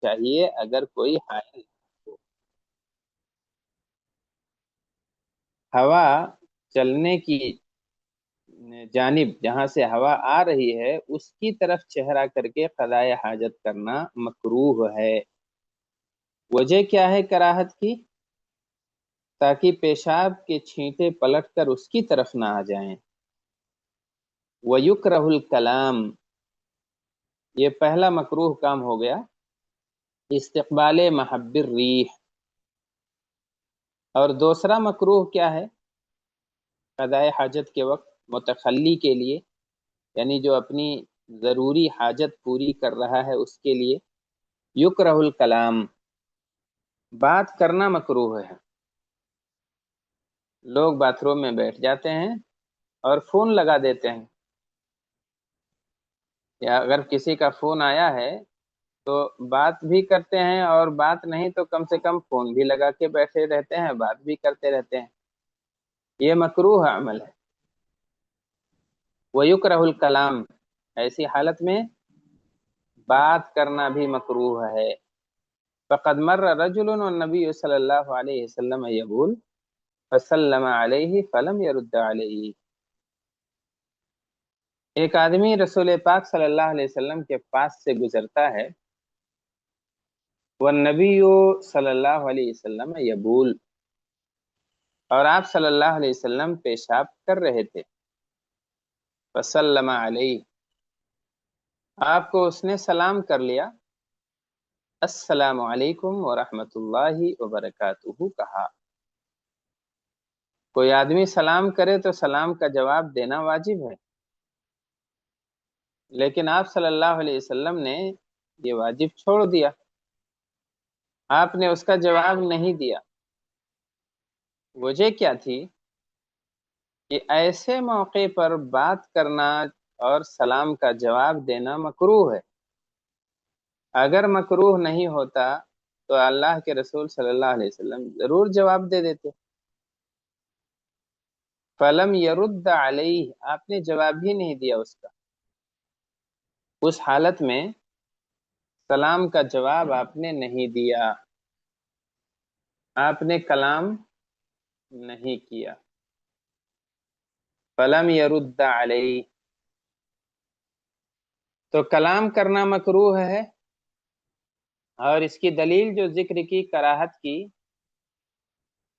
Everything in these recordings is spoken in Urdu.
چاہیے اگر کوئی حائل ہو۔ ہوا چلنے کی جانب جہاں سے ہوا آ رہی ہے اس کی طرف چہرہ کر کے قضاء حاجت کرنا مکروہ ہے۔ وجہ کیا ہے کراہت کی؟ تاکہ پیشاب کے چھینٹے پلٹ کر اس کی طرف نہ آ جائیں۔ وَيُكْرَهُ الْكَلَامُ، یہ پہلا مکروہ کام ہو گیا، استقبال محب الریح۔ اور دوسرا مکروہ کیا ہے قضاء حاجت کے وقت؟ متخلی کے لیے، یعنی جو اپنی ضروری حاجت پوری کر رہا ہے اس کے لیے، یکرہ الکلام، بات کرنا مکروہ ہے۔ لوگ باتھ روم میں بیٹھ جاتے ہیں اور فون لگا دیتے ہیں، یا اگر کسی کا فون آیا ہے تو بات بھی کرتے ہیں، اور بات نہیں تو کم سے کم فون بھی لگا کے بیٹھے رہتے ہیں، بات بھی کرتے رہتے ہیں۔ یہ مکروہ عمل ہے۔ وَيُكْرَهُ الکلام، ایسی حالت میں بات کرنا بھی مکروہ ہے۔ فقد مر رجل والنبی صلی اللہ علیہ وسلم یقول فسلم علیہ فلم يرد علیہ، ایک آدمی رسول پاک صلی اللہ علیہ وسلم کے پاس سے گزرتا ہے، والنبی صلی اللہ علیہ وسلم یبول، اور آپ صلی اللہ علیہ وسلم پیشاب کر رہے تھے، فسلم علیہ، آپ کو اس نے سلام کر لیا، السلام علیکم ورحمۃ اللہ وبرکاتہ کہا۔ کوئی آدمی سلام کرے تو سلام کا جواب دینا واجب ہے، لیکن آپ صلی اللہ علیہ وسلم نے یہ واجب چھوڑ دیا، آپ نے اس کا جواب نہیں دیا۔ وجہ کیا تھی؟ کہ ایسے موقع پر بات کرنا اور سلام کا جواب دینا مکروہ ہے۔ اگر مکروہ نہیں ہوتا تو اللہ کے رسول صلی اللہ علیہ وسلم ضرور جواب دے دیتے۔ فلم یرد علیہ، آپ نے جواب ہی نہیں دیا اس کا۔ اس حالت میں سلام کا جواب آپ نے نہیں دیا، آپ نے کلام نہیں کیا۔ فلم یرد علیہ، تو کلام کرنا مکروہ ہے، اور اس کی دلیل جو ذکر کی کراہت کی،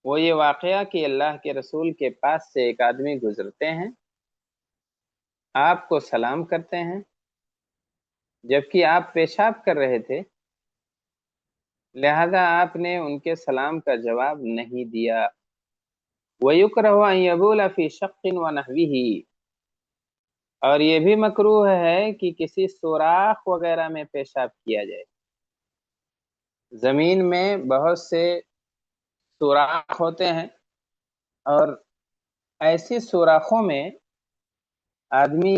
وہ یہ واقعہ کہ اللہ کے رسول کے پاس سے ایک آدمی گزرتے ہیں، آپ کو سلام کرتے ہیں جبکہ آپ پیشاب کر رہے تھے، لہذا آپ نے ان کے سلام کا جواب نہیں دیا۔ وَيُكْرَهُ أَن يَبُولَ فِي شَقٍّ وَنَحْوِهِ، اور یہ بھی مکروہ ہے کہ کسی سوراخ وغیرہ میں پیشاب کیا جائے۔ زمین میں بہت سے سوراخ ہوتے ہیں، اور ایسی سوراخوں میں آدمی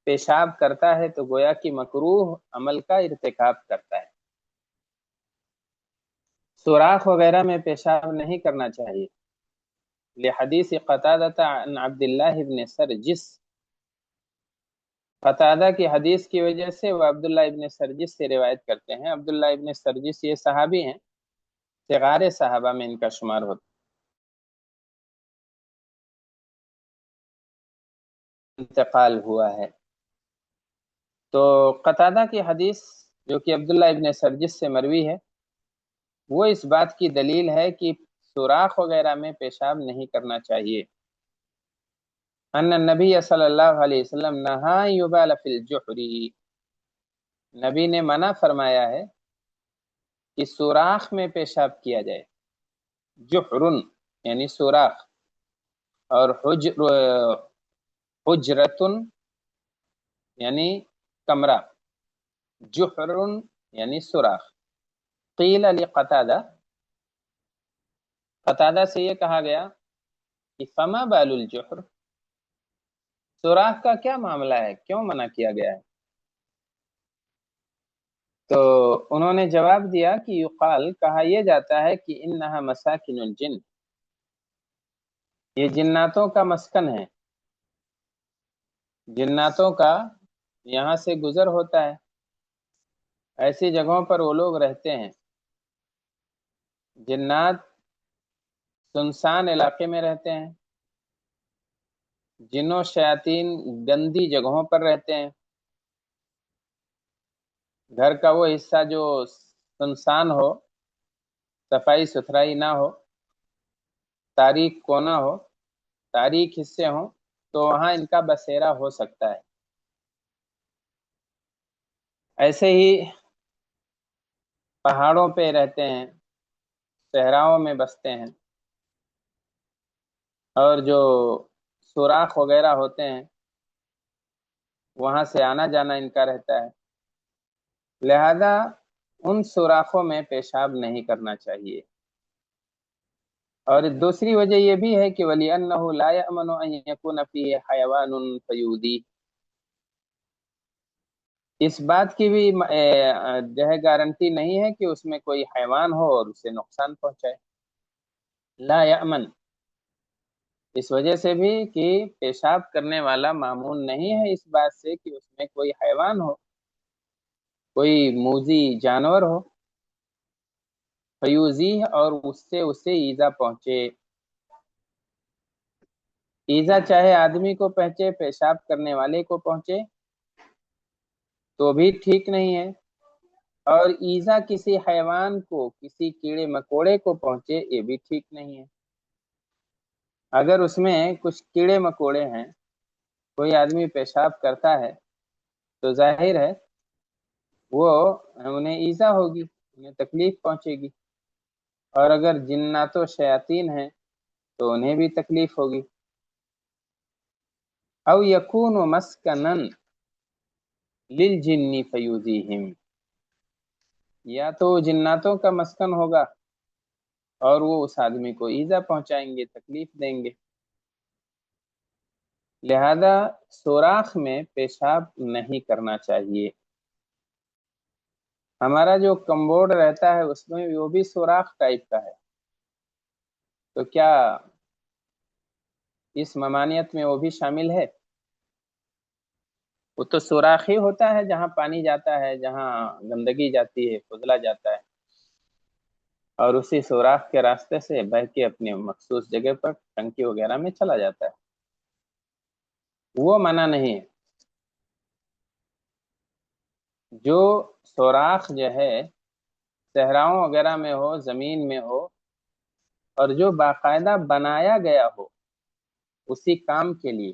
پیشاب کرتا ہے تو گویا کہ مکروہ عمل کا ارتکاب کرتا ہے۔ سوراخ وغیرہ میں پیشاب نہیں کرنا چاہیے، لحدیث قتادہ عن عبداللہ ابن سرجس، قتادہ کی حدیث کی وجہ سے وہ عبداللہ ابن سرجس سے روایت کرتے ہیں۔ عبداللہ ابن سرجس یہ صحابی ہیں، صغار صحابہ میں ان کا شمار ہوتا ہے، انتقال ہوا ہے۔ تو قتادہ کی حدیث جو کہ عبداللہ ابن سرجس سے مروی ہے، وہ اس بات کی دلیل ہے کہ سوراخ وغیرہ میں پیشاب نہیں کرنا چاہیے۔ ان النبی صلی اللہ علیہ وسلم نہا یبال فی الجحر، نبی نے منع فرمایا ہے کہ سوراخ میں پیشاب کیا جائے۔ جحرن یعنی سوراخ، اور حجرتن یعنی کمرہ، جحرن یعنی سوراخ۔ قیل لقتادہ، قتادہ سے یہ کہا گیا کہ فما بال الجحر، سوراخ کا کیا معاملہ ہے، کیوں منع کیا گیا ہے؟ تو انہوں نے جواب دیا کہ یقال، کہا یہ جاتا ہے کہ انہا مساکن الجن، یہ جناتوں کا مسکن ہے، جناتوں کا یہاں سے گزر ہوتا ہے، ایسی جگہوں پر وہ لوگ رہتے ہیں، جنات سنسان علاقے میں رہتے ہیں، جنوں شیاطین گندی جگہوں پر رہتے ہیں، گھر کا وہ حصہ جو سنسان ہو، صفائی ستھرائی نہ ہو، تاریک کونا ہو، تاریک حصے ہوں، تو وہاں ان کا بسیرا ہو سکتا ہے۔ ایسے ہی پہاڑوں پہ رہتے ہیں، صحراؤں میں بستے ہیں، اور جو سوراخ وغیرہ ہوتے ہیں وہاں سے آنا جانا ان کا رہتا ہے، لہذا ان سوراخوں میں پیشاب نہیں کرنا چاہیے۔ اور دوسری وجہ یہ بھی ہے کہ وَلِأَنَّهُ لَا يَأْمَنُ أَن يَكُونَ فِيهِ حَيَوَانٌ فَيُؤْذِيهِ، اس بات کی بھی جو ہے گارنٹی نہیں ہے کہ اس میں کوئی حیوان ہو اور اسے نقصان پہنچائے۔ لا یأمن، اس وجہ سے بھی کہ پیشاب کرنے والا مامون نہیں ہے اس بات سے کہ اس میں کوئی حیوان ہو، کوئی موذی جانور ہو، فیوزیہ، اور اس سے اسے ایذا پہنچے۔ ایذا چاہے آدمی کو پہنچے، پیشاب کرنے والے کو پہنچے تو بھی ٹھیک نہیں ہے، اور ایذا کسی حیوان کو، کسی کیڑے مکوڑے کو پہنچے یہ بھی ٹھیک نہیں ہے۔ اگر اس میں کچھ کیڑے مکوڑے ہیں، کوئی آدمی پیشاب کرتا ہے تو ظاہر ہے وہ انہیں ایذا ہوگی، انہیں تکلیف پہنچے گی، اور اگر جنات و شیاطین ہیں تو انہیں بھی تکلیف ہوگی۔ او یکون مسکنا للجن فیوزیہم، یا تو جناتوں کا مسکن ہوگا اور وہ اس آدمی کو ایذا پہنچائیں گے، تکلیف دیں گے، لہذا سوراخ میں پیشاب نہیں کرنا چاہیے۔ ہمارا جو کمبوڈ رہتا ہے اس میں وہ بھی سوراخ ٹائپ کا ہے، تو کیا اس ممانعت میں وہ بھی شامل ہے؟ وہ تو سوراخ ہی ہوتا ہے جہاں پانی جاتا ہے، جہاں گندگی جاتی ہے، فضلہ جاتا ہے، اور اسی سوراخ کے راستے سے بہہ کے اپنے مخصوص جگہ پر ٹنکی وغیرہ میں چلا جاتا ہے، وہ منع نہیں ہے۔ جو سوراخ جو ہے صحراؤں وغیرہ میں ہو، زمین میں ہو، اور جو باقاعدہ بنایا گیا ہو اسی کام کے لیے،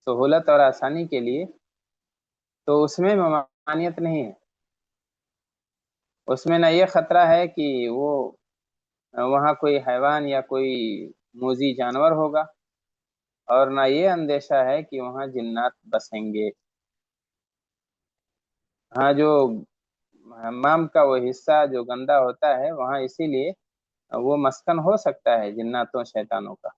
سہولت اور آسانی کے لیے، تو اس میں ممانعت نہیں ہے۔ اس میں نہ یہ خطرہ ہے کہ وہ وہاں کوئی حیوان یا کوئی موذی جانور ہوگا، اور نہ یہ اندیشہ ہے کہ وہاں جنات بسیں گے۔ ہاں، جو حمام کا وہ حصہ جو گندا ہوتا ہے وہاں اسی لیے وہ مسکن ہو سکتا ہے جناتوں شیطانوں کا،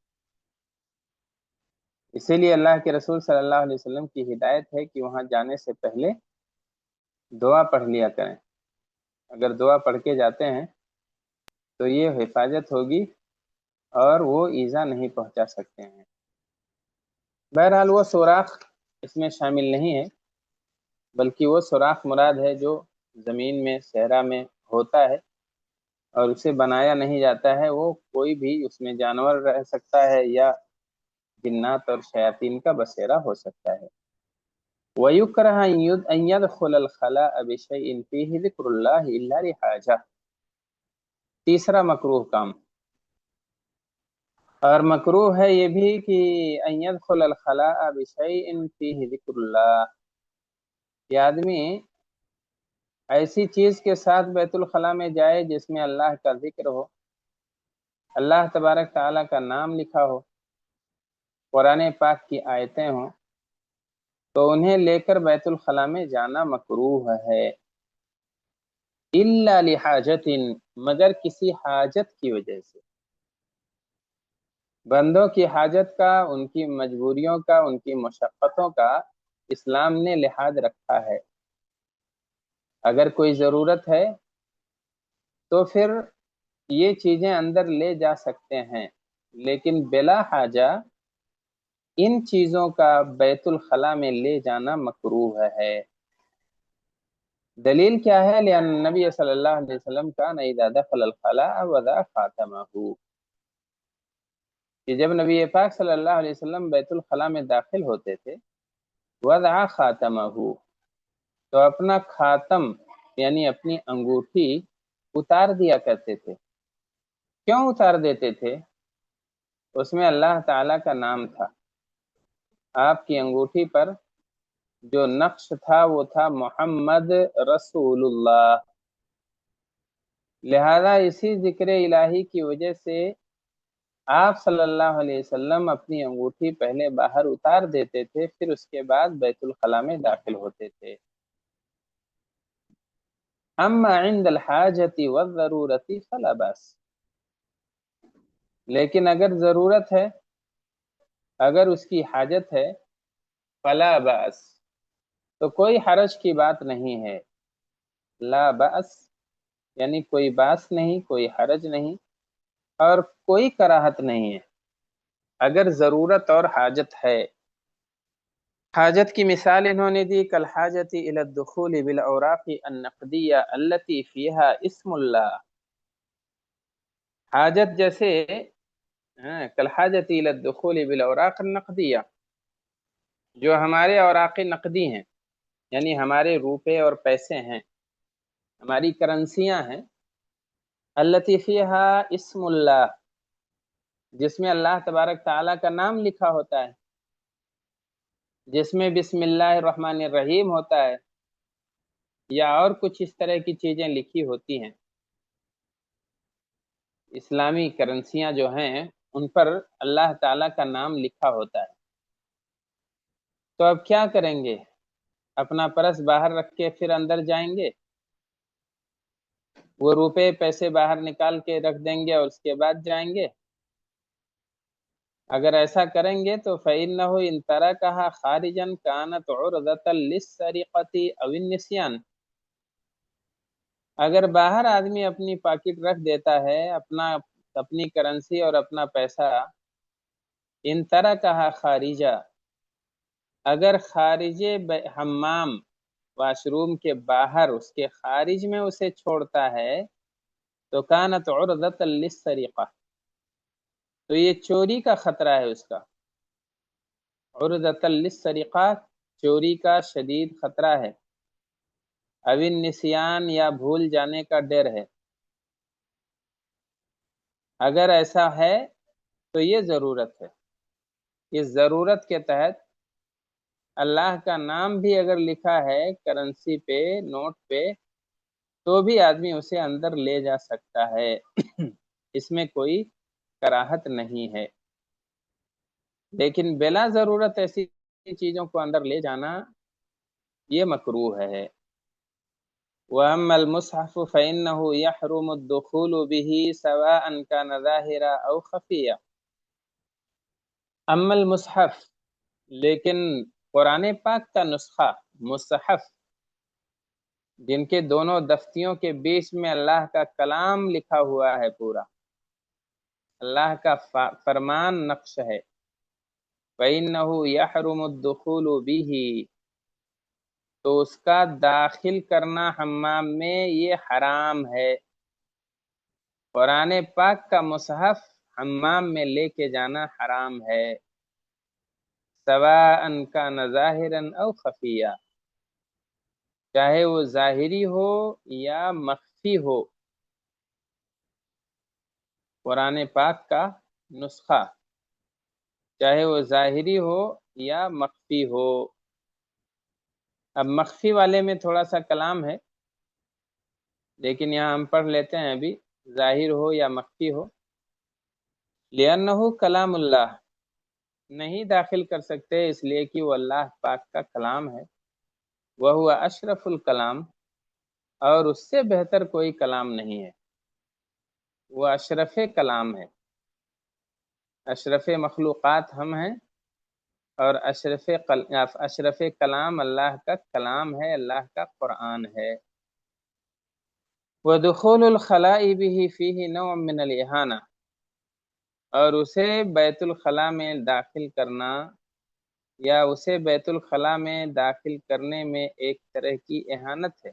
اسی لیے اللہ کے رسول صلی اللہ علیہ وسلم کی ہدایت ہے کہ وہاں جانے سے پہلے دعا پڑھ لیا کریں۔ اگر دعا پڑھ کے جاتے ہیں تو یہ حفاظت ہوگی اور وہ ایذا نہیں پہنچا سکتے ہیں۔ بہرحال وہ سوراخ اس میں شامل نہیں ہے، بلکہ وہ سوراخ مراد ہے جو زمین میں، صحرا میں ہوتا ہے اور اسے بنایا نہیں جاتا ہے، وہ کوئی بھی اس میں جانور رہ سکتا ہے یا جنات اور شیاطین کا بسیرا ہو سکتا ہے۔ وَيُكْرَهُ أَن يَدْخُلَ الْخَلَاءَ بِشَيْءٍ فِيهِ ذِكْرُ اللَّهِ إِلَّا لِحَاجَةٍ، تیسرا مکروہ کام، اور مکروہ ہے یہ بھی کہ ان يدخل الخلاء بشيء فيه ذکر اللہ، یہ آدمی ایسی چیز کے ساتھ بیت الخلاء میں جائے جس میں اللہ کا ذکر ہو، اللہ تبارک تعالیٰ کا نام لکھا ہو، قرآن پاک کی آیتیں ہوں، تو انہیں لے کر بیت الخلاء میں جانا مکروہ ہے۔ الا لحاجت، مگر کسی حاجت کی وجہ سے، بندوں کی حاجت کا، ان کی مجبوریوں کا، ان کی مشقتوں کا اسلام نے لحاظ رکھا ہے۔ اگر کوئی ضرورت ہے تو پھر یہ چیزیں اندر لے جا سکتے ہیں، لیکن بلا حاجہ ان چیزوں کا بیت الخلاء میں لے جانا مکروہ ہے۔ دلیل کیا ہے؟ لأن النبی صلی اللہ علیہ وسلم کان اذا دخل الخلاء وضع خاتمہ، کہ جب نبی پاک صلی اللہ علیہ وسلم بیت الخلاء میں داخل ہوتے تھے، وضع خاتمہ، تو اپنا خاتم یعنی اپنی انگوٹھی اتار دیا کرتے تھے۔ کیوں اتار دیتے تھے؟ اس میں اللہ تعالیٰ کا نام تھا، آپ کی انگوٹھی پر جو نقش تھا وہ تھا محمد رسول اللہ، لہذا اسی ذکر الہی کی وجہ سے آپ صلی اللہ علیہ وسلم اپنی انگوٹھی پہلے باہر اتار دیتے تھے، پھر اس کے بعد بیت الخلاء میں داخل ہوتے تھے۔ اما عند الحاجت والضرورت فلا باس، لیکن اگر ضرورت ہے، اگر اس کی حاجت ہے، فلا باس، تو کوئی حرج کی بات نہیں ہے۔ لا باس یعنی کوئی باس نہیں، کوئی حرج نہیں، اور کوئی کراہت نہیں ہے اگر ضرورت اور حاجت ہے۔ حاجت کی مثال انہوں نے دی، کالحاجت الی الدخول بالاوراق النقدیہ التي فيها اسم اللہ، حاجت جیسے کالحاجت الی الدخول بالاوراق النقدیہ، جو ہمارے اوراق نقدی ہیں، یعنی ہمارے روپے اور پیسے ہیں، ہماری کرنسیاں ہیں، التي فيها اسم اللہ، جس میں اللہ تبارک تعالیٰ کا نام لکھا ہوتا ہے، جس میں بسم اللہ الرحمن الرحیم ہوتا ہے، یا اور کچھ اس طرح کی چیزیں لکھی ہوتی ہیں۔ اسلامی کرنسیاں جو ہیں ان پر اللہ تعالیٰ کا نام لکھا ہوتا ہے، تو اب کیا کریں گے؟ اپنا پرس باہر رکھ کے پھر اندر جائیں گے؟ وہ روپے پیسے باہر نکال کے رکھ دیں گے اور اس کے بعد جائیں گے؟ اگر ایسا کریں گے تو فَإِنَّهُ إِن تَرَكَهَا خَارِجًا كَانَتْ عُرْضَةً لِلسَّرِقَةِ أَوِ النِّسْيَانِ، اگر باہر آدمی اپنی پاکٹ رکھ دیتا ہے، اپنی کرنسی اور اپنا پیسہ، ان تَرَكَهَا خارجہ، اگر خارج حمام واش روم کے باہر اس کے خارج میں اسے چھوڑتا ہے تو کانت عرضۃ للسرقہ، تو یہ چوری کا خطرہ ہے اس کا۔ عرضۃ للسرقہ، چوری کا شدید خطرہ ہے، او النسیان، یا بھول جانے کا ڈر ہے۔ اگر ایسا ہے تو یہ ضرورت ہے، اس ضرورت کے تحت اللہ کا نام بھی اگر لکھا ہے کرنسی پہ، نوٹ پہ، تو بھی آدمی اسے اندر لے جا سکتا ہے، اس میں کوئی کراہت نہیں ہے۔ لیکن بلا ضرورت ایسی چیزوں کو اندر لے جانا یہ مکروہ ہے۔ وَأَمَّا الْمُصْحَفُ فَإِنَّهُ يَحْرُمُ الدُّخُولُ بِهِ سَوَاءً كَانَ ظَاهِرًا أَوْ خَفِيًّا۔ اما المصحف، لیکن قرآن پاک کا نسخہ، مصحف، جن کے دونوں دفتیوں کے بیچ میں اللہ کا کلام لکھا ہوا ہے، پورا اللہ کا فرمان نقش ہے، فَإِنَّهُ يَحْرُمُ الدُّخُولُ بِهِ، تو اس کا داخل کرنا حمام میں یہ حرام ہے۔ قرآن پاک کا مصحف حمام میں لے کے جانا حرام ہے، سواء کان ظاہرا او خفیہ، چاہے وہ ظاہری ہو یا مخفی ہو۔ قرآن پاک کا نسخہ چاہے وہ ظاہری ہو یا مخفی ہو۔ اب مخفی والے میں تھوڑا سا کلام ہے، لیکن یہاں ہم پڑھ لیتے ہیں ابھی، ظاہر ہو یا مخفی ہو۔ لِأَنَّهُ کلام اللہ، نہیں داخل کر سکتے اس لیے کہ وہ اللہ پاک کا کلام ہے، وَهُوَ اشرف الکلام، اور اس سے بہتر کوئی کلام نہیں ہے، وہ اشرف کلام ہے۔ اشرف مخلوقات ہم ہیں، اور اشرف کلام اللہ کا کلام ہے، اللہ کا قرآن ہے۔ وَدُخُولُ الْخَلَاءِ بِهِ فِيهِ نوع من الإهانة، اور اسے بیت الخلاء میں داخل کرنا، یا اسے بیت الخلاء میں داخل کرنے میں ایک طرح کی اہانت ہے۔